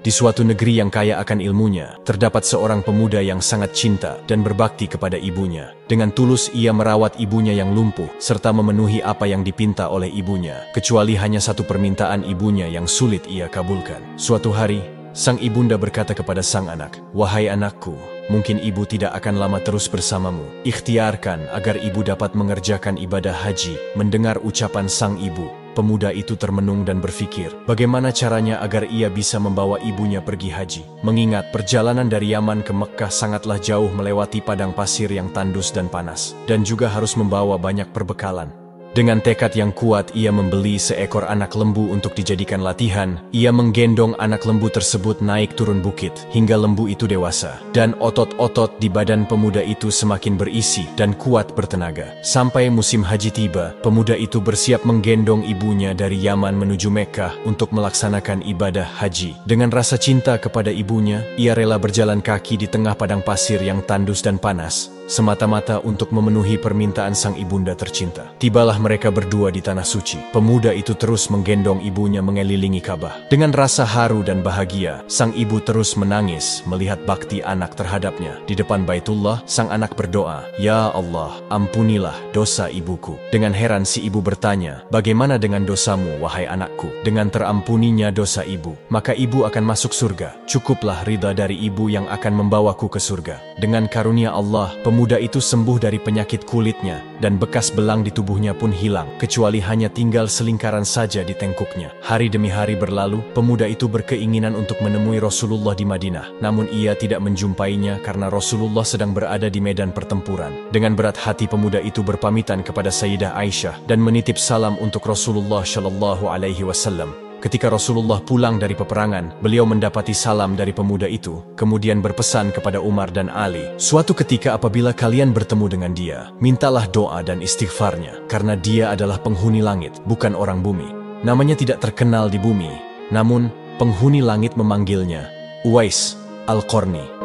Di suatu negeri yang kaya akan ilmunya, terdapat seorang pemuda yang sangat cinta dan berbakti kepada ibunya. Dengan tulus ia merawat ibunya yang lumpuh, serta memenuhi apa yang dipinta oleh ibunya, kecuali hanya satu permintaan ibunya yang sulit ia kabulkan. Suatu hari, sang ibunda berkata kepada sang anak, "Wahai anakku, mungkin ibu tidak akan lama terus bersamamu. Ikhtiarkan agar ibu dapat mengerjakan ibadah haji." Mendengar ucapan sang ibu, pemuda itu termenung dan berpikir, bagaimana caranya agar ia bisa membawa ibunya pergi haji. Mengingat perjalanan dari Yaman ke Mekkah sangatlah jauh melewati padang pasir yang tandus dan panas, dan juga harus membawa banyak perbekalan. Dengan tekad yang kuat, ia membeli seekor anak lembu untuk dijadikan latihan. Ia menggendong anak lembu tersebut naik turun bukit, hingga lembu itu dewasa. Dan otot-otot di badan pemuda itu semakin berisi dan kuat bertenaga. Sampai musim haji tiba, pemuda itu bersiap menggendong ibunya dari Yaman menuju Mekkah untuk melaksanakan ibadah haji. Dengan rasa cinta kepada ibunya, ia rela berjalan kaki di tengah padang pasir yang tandus dan panas, semata-mata untuk memenuhi permintaan sang ibunda tercinta. Tibalah mereka berdua di tanah suci. Pemuda itu terus menggendong ibunya mengelilingi Ka'bah. Dengan rasa haru dan bahagia, sang ibu terus menangis melihat bakti anak terhadapnya. Di depan Baitullah, sang anak berdoa, "Ya Allah, ampunilah dosa ibuku." Dengan heran si ibu bertanya, "Bagaimana dengan dosamu, wahai anakku?" "Dengan terampuninya dosa ibu, maka ibu akan masuk surga. Cukuplah ridha dari ibu yang akan membawaku ke surga." Dengan karunia Allah, pemuda itu sembuh dari penyakit kulitnya, dan bekas belang di tubuhnya pun hilang, kecuali hanya tinggal selingkaran saja di tengkuknya. Hari demi hari berlalu, pemuda itu berkeinginan untuk menemui Rasulullah di Madinah. Namun ia tidak menjumpainya karena Rasulullah sedang berada di medan pertempuran. Dengan berat hati pemuda itu berpamitan kepada Sayyidah Aisyah dan menitip salam untuk Rasulullah Shallallahu Alaihi Wasallam. Ketika Rasulullah pulang dari peperangan, beliau mendapati salam dari pemuda itu, kemudian berpesan kepada Umar dan Ali, "Suatu ketika apabila kalian bertemu dengan dia, mintalah doa dan istighfarnya, karena dia adalah penghuni langit, bukan orang bumi. Namanya tidak terkenal di bumi, namun penghuni langit memanggilnya Uwais Al-Qarni."